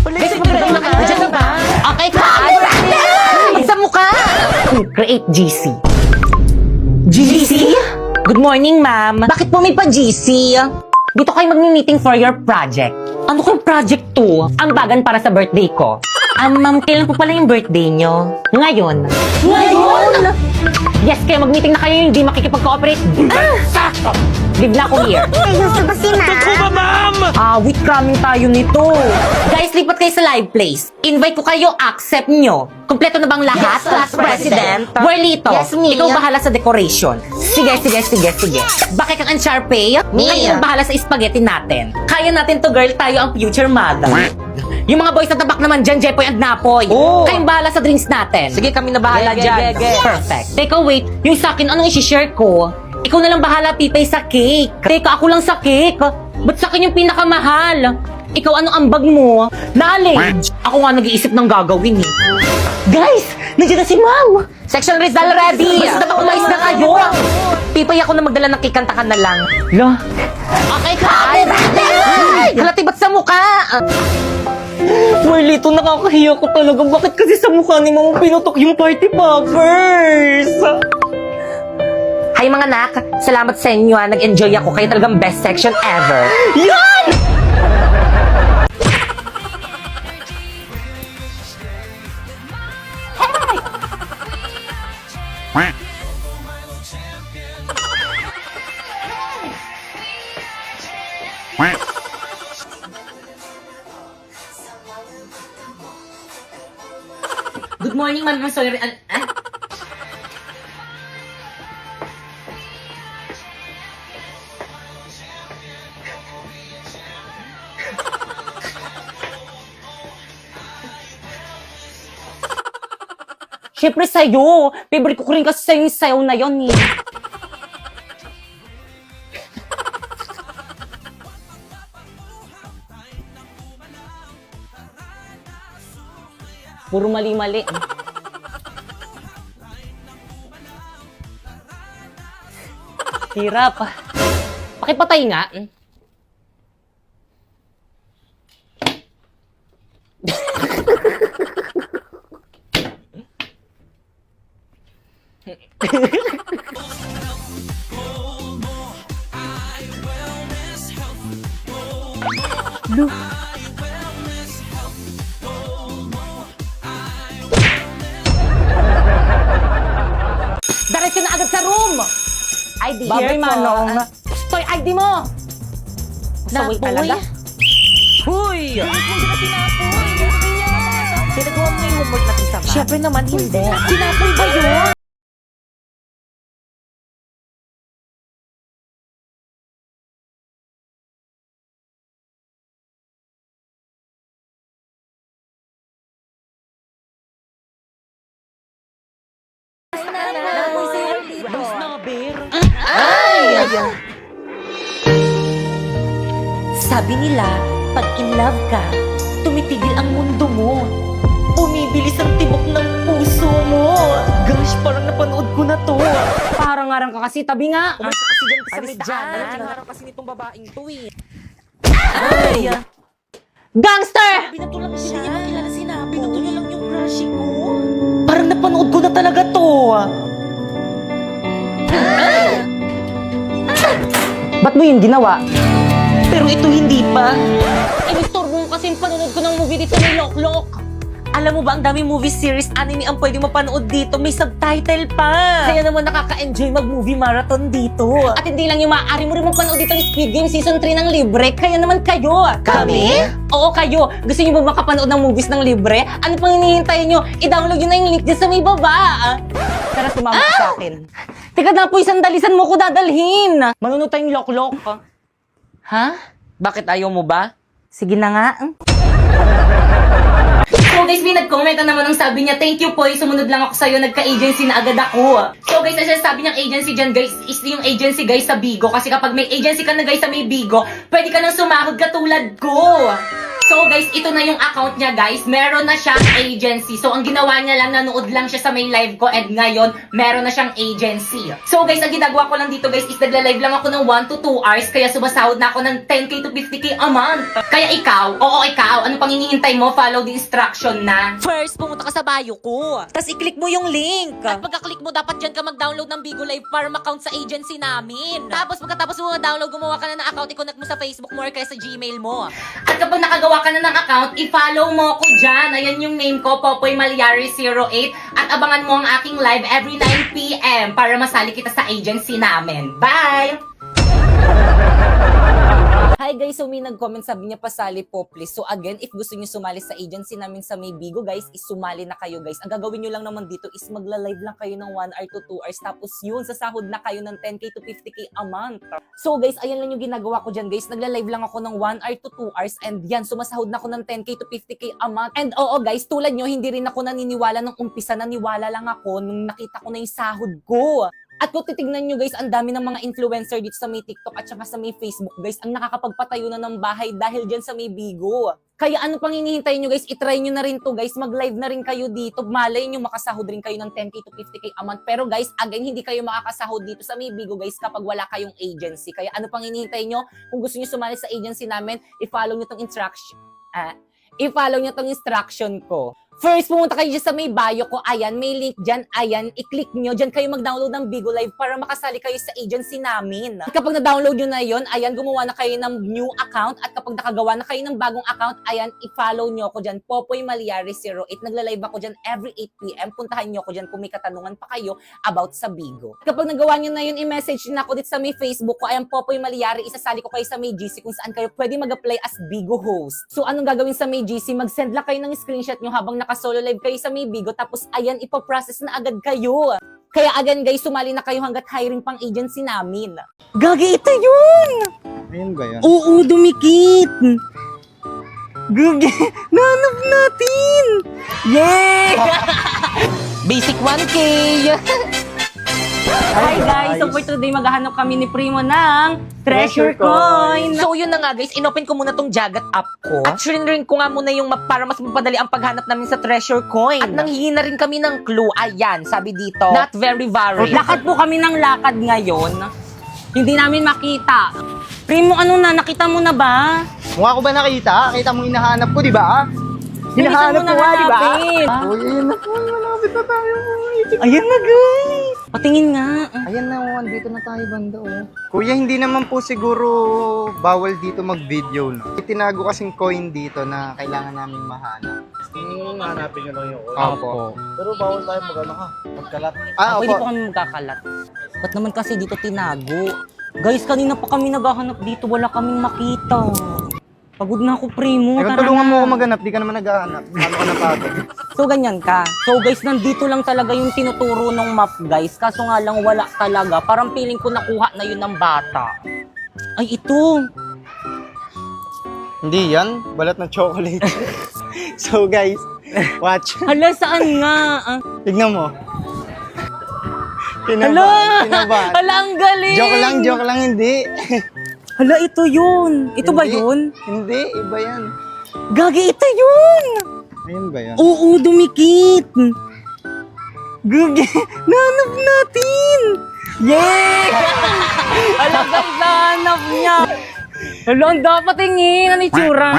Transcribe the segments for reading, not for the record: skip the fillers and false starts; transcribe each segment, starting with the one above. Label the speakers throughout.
Speaker 1: Basic na naman. Nandiyan na ba? Okay ka. Sa mukha. Create GC. GC? Good morning, ma'am. Bakit po may pa-GC? Dito kayo mag-meeting for your project. Ano kayong project to? Ambagan para sa birthday ko. Ma'am, kailan po pala yung birthday nyo? Ngayon. Ngayon? Yes, kayo mag-meeting na kayo hindi makikipag-cooperate. Sakto! Leave na ako here.
Speaker 2: Gusto ba si ma'am?
Speaker 1: Wait, cramming tayo nito. Guys, lipat kayo sa live place. Invite ko kayo, accept nyo. Kompleto na bang lahat?
Speaker 2: Yes, class president.
Speaker 1: Whirlito,
Speaker 2: Yes, me.
Speaker 1: ikaw bahala sa decoration. Sige. Bakit kang Sharpay?
Speaker 2: Me.
Speaker 1: Ngayon bahala sa spaghetti natin. Kaya natin to, girl. Tayo ang future mother. Yung mga boys na tabak naman dyan, Jepoy at Napoy.
Speaker 3: Oo.
Speaker 1: Kayong bahala sa drinks natin.
Speaker 3: Sige, kami na bahala dyan.
Speaker 1: Perfect. Teka, wait. Yung sa akin, anong isi-share ko? Ikaw na lang bahala, Pipay, sa cake. Teka, ako lang sa cake. Ba't sa akin yung pinakamahal? Ikaw, anong ambag mo? Knowledge. Ako nga nag-iisip ng gagawin eh. Guys, nandiyan na si Ma'am.
Speaker 3: Section Rizal ready!
Speaker 1: Basta ba umayos na kayo?
Speaker 3: Pipay ako na magdala ng cake, kanta ka na lang.
Speaker 1: Lo. Okay ka. Halati ba't sa mukha? Marlito, nakakahiya ko talaga. Bakit kasi sa mukha ni Mama pinutok yung party poppers?
Speaker 3: Hi mga anak, salamat sa inyo ha. Nag-enjoy ako. Kayo talagang best section ever.
Speaker 1: Yan! Good morning, ma'am. I'm sorry. Siyempre sa'yo. Favorite ko rin kasi sa'yo yung sayaw na yun eh. Puro mali-mali. Hirap. Pakipatay nga. Look. Diretso na agad sa room! ID
Speaker 3: Babay,
Speaker 1: here po.
Speaker 3: Manong.
Speaker 1: Toy, ID mo! Saway talaga.
Speaker 3: Huy! Sinagawa mo yung homework natin sa math?
Speaker 1: Siyempre naman hindi. Sinapoy ba yun? Sabi nila, pag in love ka, tumitigil ang mundo mo. Bumibilis ang tibok ng puso mo. Gosh, parang napanood ko na to. Parang-arang ka kasi, tabi nga.
Speaker 3: Kasi dyan sa
Speaker 1: Alis
Speaker 3: may
Speaker 1: dyan.
Speaker 3: daan. Kinarap kasi nitong babaeng to eh.
Speaker 1: Ay! Gangster!
Speaker 3: Pinatulang siya. Hindi niya makilala si Napo. Pinatulang lang yung crush ko.
Speaker 1: Parang napanood ko na talaga to. Ba't mo yun ginawa? Pero ito hindi pa. Inistorbo mo kasi yung panonood ko ng movie dito ni Loklok. Alam mo ba, ang dami movie series, anime ang pwede mapanood dito. May subtitle pa. Kaya naman nakaka-enjoy mag-movie marathon dito. At hindi lang yung maaari mo rin mapanood dito ng Squid Game Season 3 ng libre. Kaya naman kayo.
Speaker 3: Kami?
Speaker 1: Oo, kayo. Gusto niyo ba makapanood ng movies ng libre? Ano pang hinihintay niyo? I-download nyo na yung link dyan sa may baba. Tara, sumama ka sa akin. Teka na po, sandalisan mo ko dadalhin. Manunod tayong Loklok. Ha?
Speaker 3: Bakit ayaw mo ba?
Speaker 1: Sige na nga. So guys, may nag-comment na naman ang sabi niya, thank you po, sumunod lang ako sa'yo, nagka-agency na agad ako. So guys, ang sabi niyang agency dyan guys, is yung agency guys sa Bigo. Kasi kapag may agency ka na guys sa may Bigo, pwede ka nang sumahod katulad ko.
Speaker 3: So guys, ito na yung account niya guys. Meron na siyang agency. So ang ginawa niya lang, nanood lang siya sa may live ko and ngayon, meron na siyang agency. So guys, ang ginagawa ko lang dito guys is nagla-live lang ako ng 1 to 2 hours kaya sumasahod na ako ng 10k to 50k a month. Kaya ikaw, ano pang hinihintay mo? Follow the instruction na.
Speaker 1: First, pumunta ka sa bio ko. Tapos i-click mo yung link.
Speaker 3: At pagka-click mo, dapat dyan ka mag-download ng Bigo Live para ma-count sa agency namin. Tapos pagkatapos mo ma-download, gumawa ka na ng account, i-connect mo sa Facebook mo or kaya sa Gmail mo. At kapag nakagawa ka na ng account, i-follow mo ko dyan. Ayan yung name ko, Popoy Malyari 08. At abangan mo ang aking live every 9 p.m. para masali kita sa agency namin. Bye! Hi guys, so may nag-comment, sabi niya pasali po please. So again, if gusto niyo sumali sa agency namin sa May Bigo guys, is sumali na kayo guys. Ang gagawin niyo lang naman dito is magla-live lang kayo ng 1 hour to 2 hours. Tapos yun, sasahod na kayo ng 10k to 50k a month. So guys, ayan lang yung ginagawa ko dyan guys. Nagla-live lang ako ng 1 hour to 2 hours and yan, sumasahod na ako ng 10k to 50k a month. And oo guys, tulad nyo, hindi rin ako naniniwala nung umpisa. Naniwala lang ako nung nakita ko na yung sahod ko. At kung titignan nyo guys, ang dami ng mga influencer dito sa may TikTok at saka sa may Facebook guys, ang nakakapagpatayo na ng bahay dahil dyan sa may Bigo. Kaya ano pang hinihintay nyo guys, itry nyo na rin to guys, mag-live na rin kayo dito, malay nyo makasahod rin kayo ng 10k to 50k a month. Pero guys, again, hindi kayo makakasahod dito sa may Bigo guys kapag wala kayong agency. Kaya ano pang hinihintay nyo, kung gusto nyo sumali sa agency namin, i-follow nyo tong instruction ko. First, pumunta kayo dyan sa may bio ko. Ayan, may link dyan. Ayan, i-click nyo. Dyan kayo mag-download ng Bigo Live para makasali kayo sa agency namin. At kapag na-download nyo na yon, ayan, gumawa na kayo ng new account. At kapag nakagawa na kayo ng bagong account, ayan, i-follow nyo ako dyan. Popoy Malyari 08. Nagla-live ako dyan every 8 p.m. Puntahan nyo ako dyan kung may katanungan pa kayo about sa Bigo. At kapag nagawa nyo na yun, i-message na ako dito sa may Facebook ko. Ayan, Popoy Malyari. Isasali ko kayo sa may GC kung saan kayo pwede mag-apply as Bigo host. So, anong gagawin sa may GC? Mag-send lang kayo ng screenshot nyo habang naka-solo live kayo sa may Bigo, tapos ayan, ipaprocess na agad kayo. Kaya again guys, sumali na kayo hanggat hiring pang agency namin. Gagi, ito yun!
Speaker 4: Ayun ba yun?
Speaker 1: Oo, dumikit! Gagi, nanap natin! Yay! Basic 1K! Hi guys! So for today, maghahanap kami ni Primo ng Treasure Coin! So yun na nga guys, inopen ko muna tong Jagat app ko. At rin ko nga muna yung map para mas mapadali ang paghanap namin sa Treasure Coin. At nanghingi na rin kami ng clue. Ayan, sabi dito, not very varied. Lakad po kami ng lakad ngayon. Hindi namin makita. Primo, ano na? Nakita mo na ba?
Speaker 4: Mukha ko ba nakita? Kita mo hinahanap ko, di ba? Hinahanap ko nga, di ba? Oh, yun na po. Malapit na tayo.
Speaker 1: Ayan na guys! Patingin nga.
Speaker 4: Ayan na, andito na tayo banda, oh. Kuya, hindi naman po siguro bawal dito mag-video, no? Itinago kasing coin dito na kailangan namin mahanap.
Speaker 5: Hanapin nyo lang yung coin.
Speaker 4: Opo.
Speaker 5: Pero bawal tayo magkalat.
Speaker 4: Ah,
Speaker 1: Pwede
Speaker 4: opo.
Speaker 1: po kami magkakalat. Ba't naman kasi dito tinago? Guys, kanina pa kami naghahanap dito. Wala kaming makita. Pagod na ako, Primo.
Speaker 4: Kung
Speaker 1: Tara
Speaker 4: tulungan
Speaker 1: na.
Speaker 4: mo ako maghanap, di ka naman naghahanap. Ano ka na pagod?
Speaker 1: So, ganyan ka. So, guys, nandito lang talaga yung tinuturo ng map, guys. Kaso nga lang, wala talaga. Parang feeling ko nakuha na yun ng bata. Ay, ito.
Speaker 4: Hindi yan. Balat ng chocolate. So guys, watch.
Speaker 1: Hala, saan nga? Ah.
Speaker 4: Tignan mo.
Speaker 1: Hala!
Speaker 4: Kinabahan.
Speaker 1: Hala, ang galing!
Speaker 4: Joke lang, hindi.
Speaker 1: Hala, ito yun. Ito ba
Speaker 4: Hindi.
Speaker 1: yun?
Speaker 4: Hindi, iba yan.
Speaker 1: Gagi, ito yun!
Speaker 4: Ayun ba yan?
Speaker 1: Oo, dumikit. Gagi, nanap natin! Yay! Hala, guys, nanap niya. Hala, ang dapat tingin. Ano yung tsura?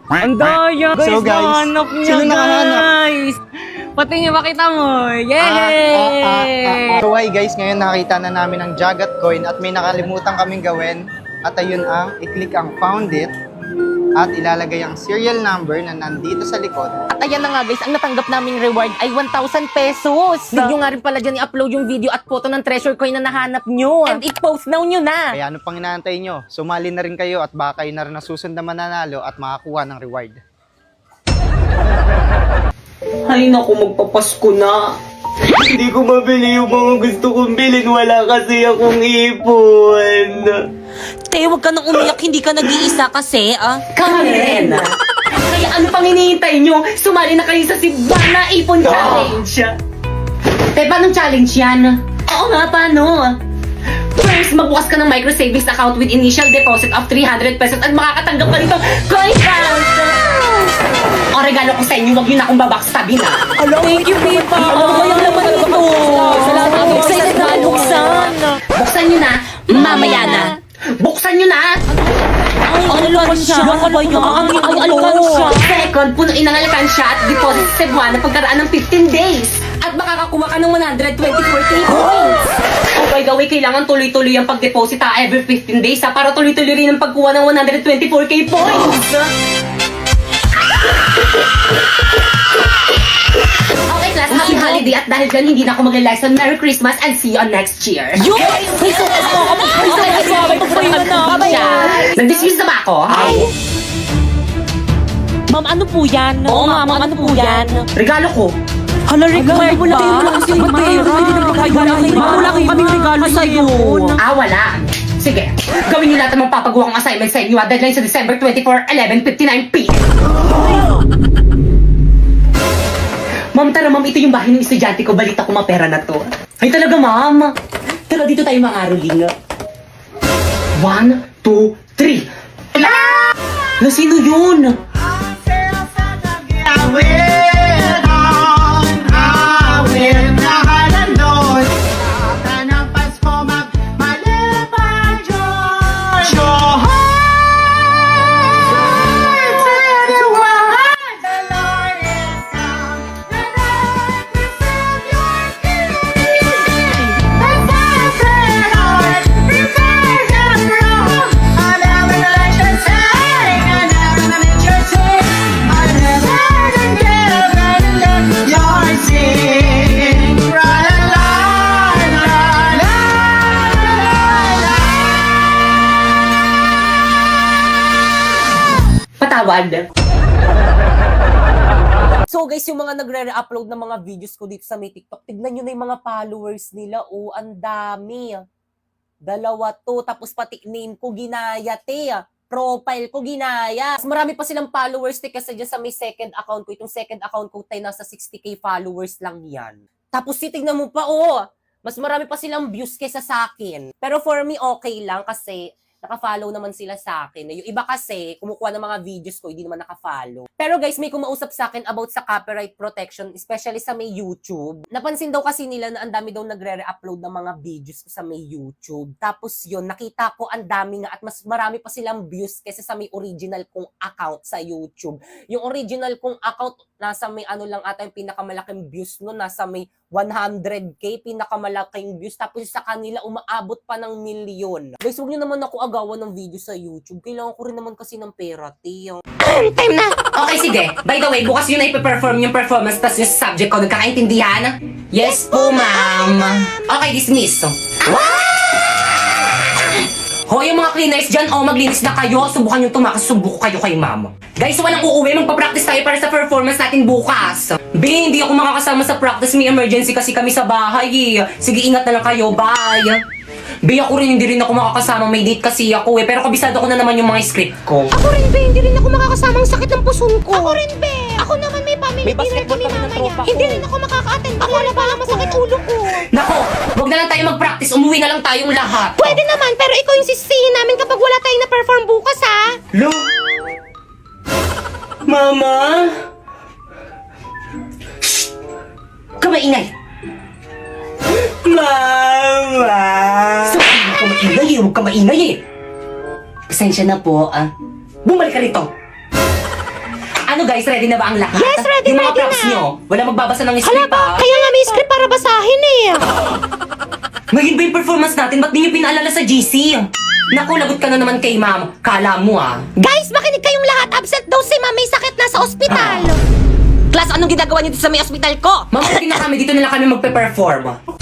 Speaker 1: Ang daya. Guys,
Speaker 4: So, guys,
Speaker 1: nanap niya,
Speaker 4: sino nakahanap?
Speaker 1: guys. Patingin, makita mo. Yay!
Speaker 4: So hi guys, ngayon nakita na namin ang Jagat coin at may nakalimutan kaming gawin. At ayun ang, i-click ang found it at ilalagay ang serial number na nandito sa likod.
Speaker 3: At ayan na nga guys, ang natanggap naming reward ay 1,000 pesos. Need nyo nga rin pala dyan i-upload yung video at photo ng treasure coin na nahanap nyo. And i-post now nyo na.
Speaker 4: Kaya ano pang inaantay nyo? Sumali na rin kayo at baka kayo na rin nasusunod na mananalo at makakuha ng reward.
Speaker 6: Ay naku, magpapasko na. Hindi ko mabili yung mga gusto kong bilhin. Wala kasi akong ipon.
Speaker 1: Te, huwag ka nang umiyak. Hindi ka nag-iisa kasi, ah.
Speaker 3: Karen! Kaya ano pang hinihintay nyo? Sumali na kayo sa Sibana Ipon Challenge. Te, paano challenge yan? Oo nga, paano?
Speaker 6: First, magbukas ka ng micro savings account with initial deposit of 300 pesos at makakatanggap ka nito coin count. O regalo ko sa inyo, huwag yun akong babackstabin ha.
Speaker 3: Thank you, Pipa. Ano yung laman nito? Salamat. Excited na buksan.
Speaker 6: Buksan nyo na.
Speaker 1: Mamaya na.
Speaker 6: Buksan nyo na.
Speaker 3: Alkansya. Ano ba yun? Ang alkansya.
Speaker 6: Second, punuin ang alkansya at deposit sa Cebuana na pagkaraan ng 15 days. At makakakuha ka ng 124k points. Oh, by the way, kailangan tuloy-tuloy ang pag-deposit ha, every 15 days ha, para tuloy-tuloy rin ang pagkuha ng 124k points. Okay, class, happy holiday at dahil dyan hindi na ako mag-lesson. Merry Christmas and see you on next year.
Speaker 3: Yun! May sukas mo ako. May sukas mo ako.
Speaker 6: Nag-dismiss na ba ako?
Speaker 3: Ma'am, ano po yan?
Speaker 6: Oo nga,
Speaker 3: ma'am, ano po yan?
Speaker 6: Regalo ko.
Speaker 3: Hala, required ba? Wala kasi wala kaming regalo sa'yo.
Speaker 6: Wala. Sige, gawin niyo lahat ng magpapagawang assignment sa inyo. Deadline sa December 24, 11:59 p.m. Ma'am, tara ma'am, ito yung bahay ng estudyante ko. Balita ko mapera na to. Ay talaga ma'am. Tara dito tayo mga aroling. 1, 2, 3. Na sino yun? Patawad.
Speaker 3: So guys, yung mga nagre-upload ng mga videos ko dito sa may TikTok, tignan nyo na yung mga followers nila. Oh, ang dami. 2 to, tapos pati name ko ginaya, te. Profile ko ginaya. Mas marami pa silang followers, te, kasi dyan sa may second account ko. Itong second account ko, te, nasa 60k followers lang yan. Tapos titignan mo pa, oh, mas marami pa silang views kesa sa akin. Pero for me, okay lang kasi naka-follow naman sila sa akin. Yung iba kasi, kumukuha ng mga videos ko, hindi naman naka-follow. Pero guys, may kumausap sa akin about sa copyright protection, especially sa may YouTube. Napansin daw kasi nila na ang dami daw nagre-upload ng mga videos ko sa may YouTube. Tapos yun, nakita ko ang dami nga at mas marami pa silang views kaysa sa may original kong account sa YouTube. Yung original kong account, nasa may ano lang ata yung pinakamalaking views no, nasa may 100k, pinakamalaking views. Tapos sa kanila, umaabot pa ng milyon. Guys, huwag nyo naman ako agawan ng video sa YouTube. Kailangan ko rin naman kasi ng pera, te.
Speaker 6: Time na! Okay, sige. By the way, bukas yun na ipe-perform yung performance tas yung subject ko. Nagkakaintindihan? Yes po, ma'am. Okay, dismiss. Hoy, yung mga cleaners dyan, maglinis na kayo. Subukan yung tumakas, subuko kayo kay ma'am. Guys, walang uuwi. Magpa-practice tayo para sa performance natin bukas. B, hindi ako makakasama sa practice. May emergency kasi kami sa bahay eh. Sige, ingat na lang kayo. Bye! B, ako rin, hindi rin ako makakasama. May date kasi ako eh. Pero kabisado ko na naman yung mga script ko.
Speaker 2: Ako rin, be. Hindi rin ako makakasama. Ang sakit ng puson ko. Ako rin, be. Ako naman may family
Speaker 3: May
Speaker 2: dinner
Speaker 3: basketball
Speaker 2: kami
Speaker 3: kami ng
Speaker 2: mamaya.
Speaker 3: tropa ko.
Speaker 2: Hindi rin ako makaka-attend. Ako na pala masakit ulo ko.
Speaker 6: Nako, wag na lang tayo mag-practice. Umuwi na lang tayong lahat.
Speaker 2: Pwede naman, pero ikaw yung sisihin namin kapag wala tayong na-perform bukas, ha?
Speaker 6: Lo? Mama? Shh! Kamaingay! Mama! Sabihin ko maingay eh, huwag ka maingay eh! Pasensya na po, Bumalik ka rito! Ano guys, ready na ba ang lahat?
Speaker 2: Yes, ready,
Speaker 6: yung mga
Speaker 2: ready
Speaker 6: props
Speaker 2: na.
Speaker 6: nyo, wala magbabasa ng
Speaker 2: Hala
Speaker 6: script
Speaker 2: ba? Kaya nga may script para basahin eh.
Speaker 6: Ngayon ba yung performance natin? Ba't di nyo pinaalala sa GC? Naku, lagot ka na naman kay ma'am. Kala mo
Speaker 2: Guys, makinig kayong lahat. Absent daw si ma'am. May sakit na sa ospital.
Speaker 1: Class, anong ginagawa niyo dito sa may ospital ko?
Speaker 6: Ma'am, okay na kami. Dito na lang kami magpe-perform.